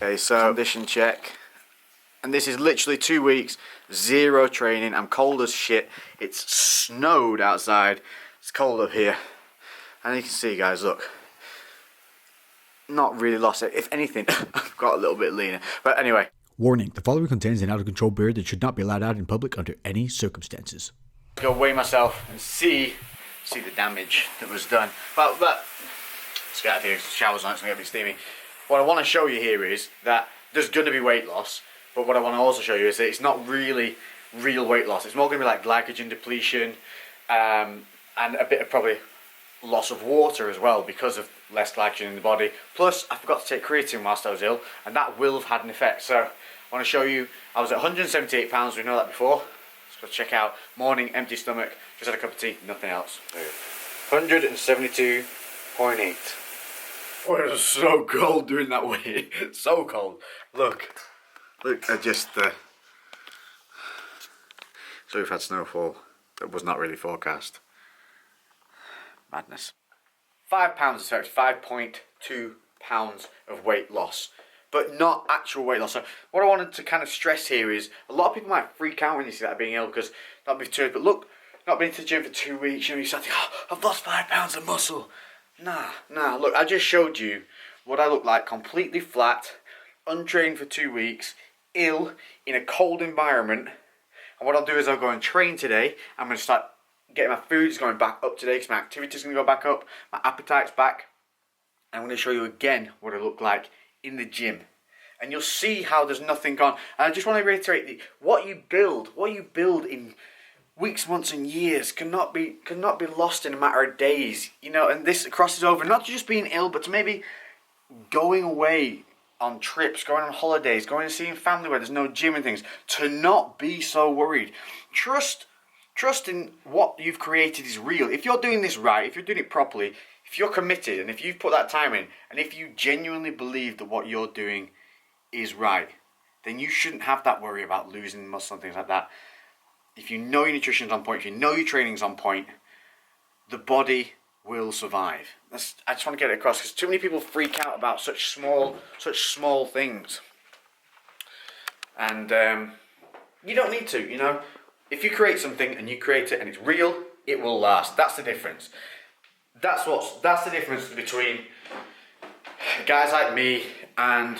Okay, so condition check. And this is literally 2 weeks, 0 training. I'm cold as shit. It's snowed outside. It's cold up here. And you can see, guys, look. Not really lost it. If anything, I've got a little bit leaner. But anyway. Warning, the following contains an out-of-control beer that should not be allowed out in public under any circumstances. Go weigh myself and see the damage that was done. But let's get out of here. The shower's on, it's going to get a bit steamy. What I want to show you here is that there's going to be weight loss. But what I want to also show you is that it's not really real weight loss. It's more going to be like glycogen depletion and a bit of probably loss of water as well because of less glycogen in the body. Plus, I forgot to take creatine whilst I was ill, and that will have had an effect. So I want to show you, I was at 178 pounds, we know that before. Let's go check out. Morning, empty stomach, just had a cup of tea, nothing else. 172.8. Oh, it was so cold doing that weight. So cold. Look at just the... So we've had snowfall that was not really forecast. Madness. 5 pounds effect, 5.2 pounds of weight loss, but not actual weight loss. So what I wanted to kind of stress here is a lot of people might freak out when you see that being ill because that'd be true. But look, not been to the gym for 2 weeks, you start thinking, oh, I've lost 5 pounds of muscle. Nah, look, I just showed you what I look like, completely flat, untrained for 2 weeks, ill, in a cold environment. And what I'll do is I'll go and train today. I'm going to start getting my food's going back up today because my activity's going to go back up, my appetite's back. I'm going to show you again what I look like in the gym. And you'll see how there's nothing gone. And I just want to reiterate, what you build in weeks, months and years cannot be lost in a matter of days. And this crosses over, not to just being ill, but to maybe going away on trips, going on holidays, going and seeing family where there's no gym and things. To not be so worried. Trust in what you've created is real. If you're doing this right, if you're doing it properly, if you're committed and if you've put that time in, and if you genuinely believe that what you're doing is right, then you shouldn't have that worry about losing muscle and things like that. If you know your nutrition's on point, if you know your training's on point, the body will survive. I just want to get it across because too many people freak out about such small things. And you don't need to, If you create something and you create it and it's real, it will last. That's the difference. That's the difference between guys like me and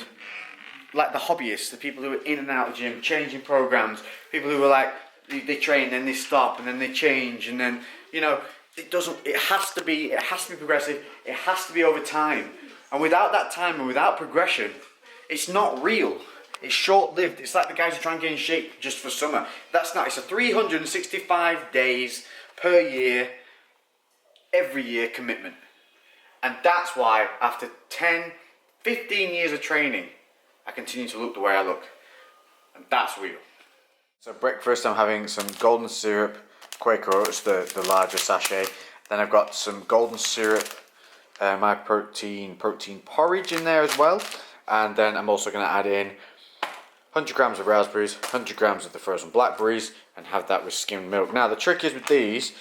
like the hobbyists, the people who are in and out of the gym, changing programs, people who are like, they train, then they stop, and then they change, and then, it has to be progressive, it has to be over time. And without that time and without progression, it's not real. It's short-lived. It's like the guys who try and get in shape just for summer. That's not. It's a 365 days per year, every year commitment. And that's why after 10, 15 years of training, I continue to look the way I look. And that's real. So breakfast, I'm having some golden syrup, Quaker Oats, the larger sachet. Then I've got some golden syrup, my protein porridge in there as well. And then I'm also going to add in 100 grams of raspberries, 100 grams of the frozen blackberries, and have that with skimmed milk. Now the trick is with these,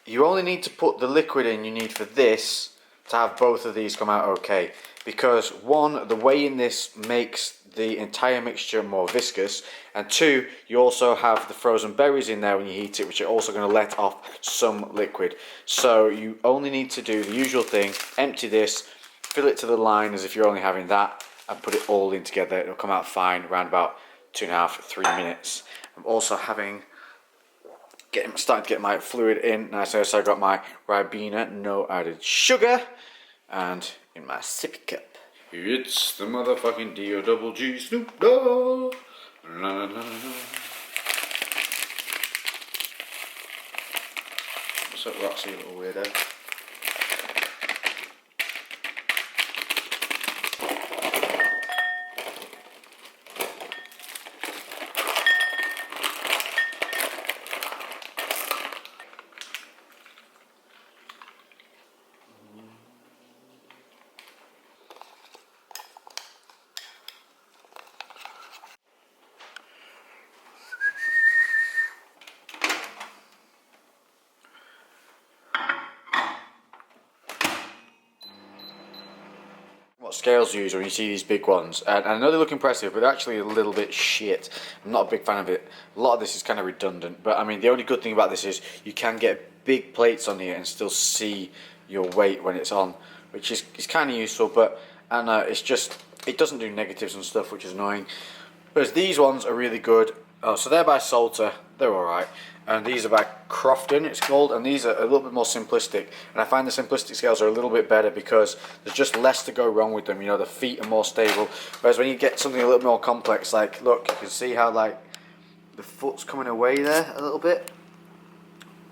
you only need to put the liquid in you need for this to have both of these come out okay. Because one, the whey in this makes the entire mixture more viscous, and two, you also have the frozen berries in there when you heat it, which are also going to let off some liquid. So you only need to do the usual thing, empty this, fill it to the line as if you're only having that, and put it all in together. It'll come out fine around about 2.5-3 minutes. I'm also starting to get my fluid in. Nice. So I got my Ribena, no added sugar, and in my sippy cup, it's the motherfucking D-O-double-G Snoop Dogg. La, la, la, la. What's up, Roxy, little weirdo? what scales use when you see these big ones. And I know they look impressive, but they're actually a little bit shit. I'm not a big fan of it. A lot of this is kind of redundant. But I mean, the only good thing about this is you can get big plates on here and still see your weight when it's on, which is kind of useful. But it's just, it doesn't do negatives and stuff, which is annoying. Whereas these ones are really good. Oh, so they're by Salter. They're alright. And these are by Crofton, it's called, and these are a little bit more simplistic. And I find the simplistic scales are a little bit better because there's just less to go wrong with them. You know, the feet are more stable. Whereas when you get something a little more complex, like, look, you can see how, like, the foot's coming away there a little bit.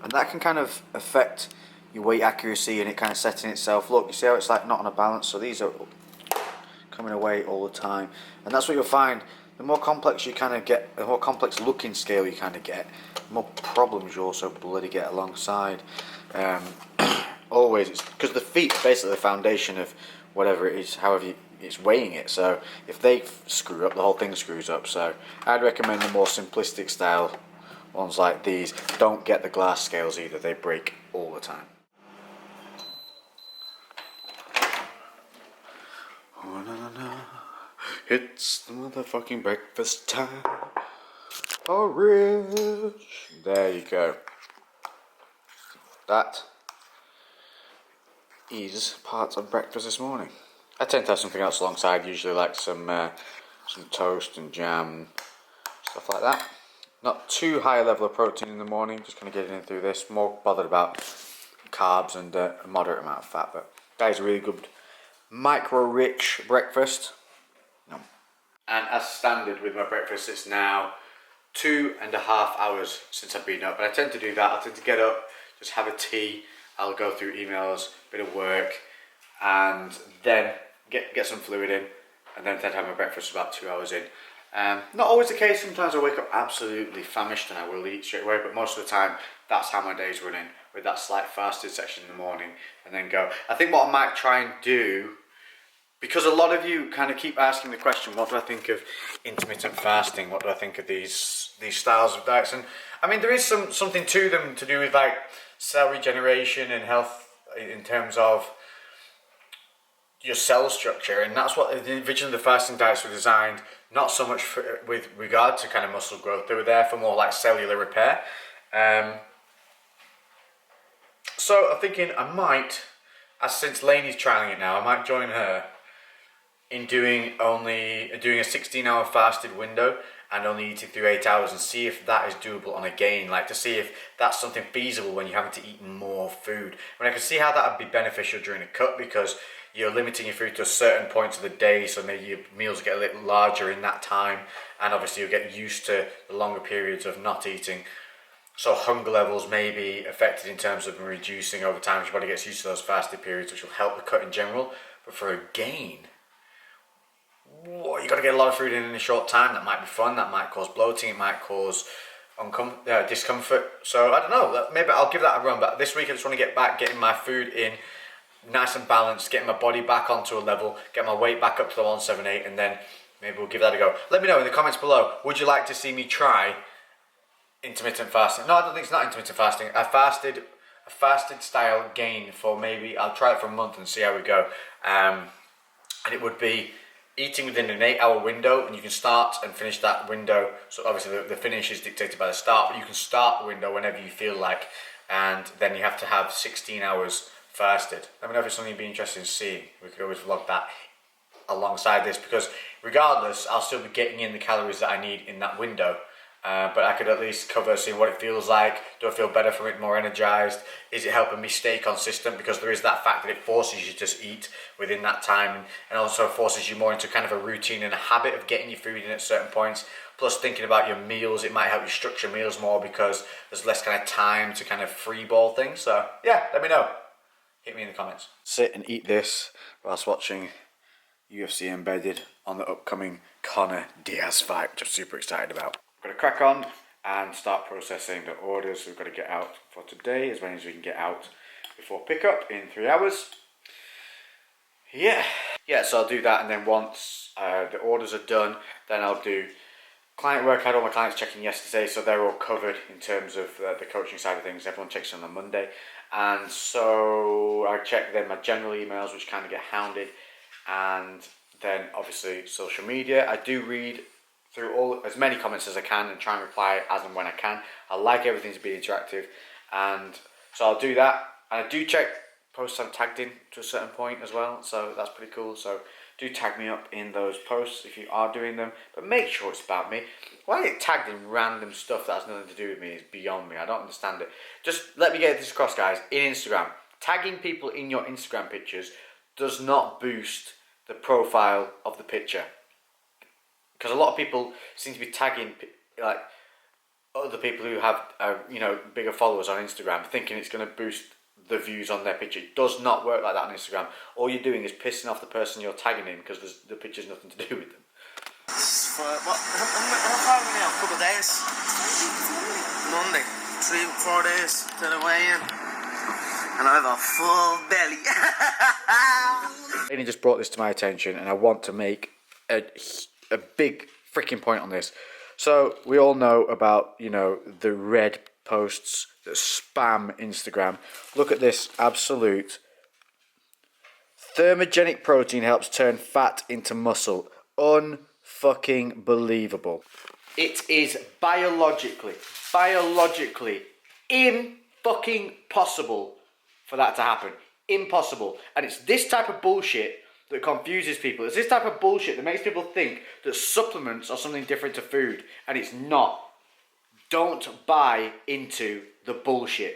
And that can kind of affect your weight accuracy and it kind of setting itself. Look, you see how it's, like, not on a balance? So these are coming away all the time. And that's what you'll find. The more complex you kind of get, the more complex looking scale you kind of get, the more problems you also bloody get alongside. Always, it's because the feet are basically the foundation of whatever it is, however it's weighing it. So if they screw up, the whole thing screws up. So I'd recommend the more simplistic style ones like these. Don't get the glass scales either, they break all the time. Oh, no, no, no. It's the motherfucking breakfast time. Oh, Rich. There you go. That is part of breakfast this morning. I tend to have something else alongside, usually like some toast and jam, stuff like that. Not too high a level of protein in the morning, just kind of getting in through this. More bothered about carbs and a moderate amount of fat, but that is a really good micro-rich breakfast. And as standard with my breakfast, it's now 2.5 hours since I've been up. And I tend to do that. I tend to get up, just have a tea. I'll go through emails, bit of work, and then get some fluid in, and then have my breakfast about 2 hours in. Not always the case. Sometimes I wake up absolutely famished and I will eat straight away. But most of the time, that's how my day's running, with that slight fasted section in the morning, and then go. I think what I might try and do, because a lot of you kind of keep asking the question, what do I think of intermittent fasting? What do I think of these styles of diets? And I mean, there is something to them to do with like cell regeneration and health in terms of your cell structure, and that's what originally the fasting diets were designed. Not so much with regard to kind of muscle growth; they were there for more like cellular repair. So I'm thinking I might, as since Lainey's trialing it now, I might join her in doing a 16-hour fasted window and only eating through 8 hours, and see if that is doable on a gain, like to see if that's something feasible when you're having to eat more food. I mean, I can see how that would be beneficial during a cut because you're limiting your food to a certain point of the day, so maybe your meals get a little larger in that time, and obviously you'll get used to the longer periods of not eating. So hunger levels may be affected in terms of reducing over time as your body gets used to those fasted periods, which will help the cut in general. But for a gain, you got to get a lot of food in a short time. That might be fun. That might cause bloating. It might cause discomfort. So I don't know. Maybe I'll give that a run. But this week I just want to get back, getting my food in nice and balanced, getting my body back onto a level, get my weight back up to the 178, and then maybe we'll give that a go. Let me know in the comments below. Would you like to see me try intermittent fasting? No, I don't think it's not intermittent fasting. A fasted style gain for maybe, I'll try it for a month and see how we go. And it would be eating within an 8-hour window, and you can start and finish that window. So obviously the finish is dictated by the start, but you can start the window whenever you feel like, and then you have to have 16 hours fasted. Let me know if it's something you'd be interested in seeing. We could always vlog that alongside this, because regardless, I'll still be getting in the calories that I need in that window. But I could at least cover seeing what it feels like. Do I feel better from it, more energized? Is it helping me stay consistent? Because there is that fact that it forces you to eat within that time, and also forces you more into kind of a routine and a habit of getting your food in at certain points. Plus thinking about your meals, it might help you structure meals more because there's less kind of time to kind of freeball things. So yeah, let me know. Hit me in the comments. Sit and eat this whilst watching UFC Embedded on the upcoming Conor Diaz fight, which I'm super excited about. We've got to crack on and start processing the orders we've got to get out for today, as many as we can get out before pickup in 3 hours. Yeah, so I'll do that, and then once the orders are done, then I'll do client work. I had all my clients checking yesterday, so they're all covered in terms of the coaching side of things. Everyone checks in on Monday, and so I check then my general emails, which kind of get hounded and then obviously social media. I do read through as many comments as I can and try and reply as and when I can. I like everything to be interactive, and so I'll do that. And I do check posts I'm tagged in to a certain point as well, so that's pretty cool. So do tag me up in those posts if you are doing them, but make sure it's about me. Why get tagged in random stuff that has nothing to do with me is beyond me. I don't understand it. Just let me get this across, guys. In Instagram, tagging people in your Instagram pictures does not boost the profile of the picture, because a lot of people seem to be tagging like other people who have bigger followers on Instagram, thinking it's going to boost the views on their picture. It does not work like that on Instagram. All you're doing is pissing off the person you're tagging in, because the picture's nothing to do with them. For what? How far are we now? A couple of days. Monday. 3-4 days to the weigh-in, and I have a full belly. Amy just brought this to my attention, and I want to make a big freaking point on this. So we all know about the red posts that spam Instagram. Look at this absolute thermogenic protein helps turn fat into muscle. Unfucking believable. It is biologically imfucking possible for that to happen. Impossible. And it's this type of bullshit that confuses people. It's this type of bullshit that makes people think that supplements are something different to food, and it's not. Don't buy into the bullshit.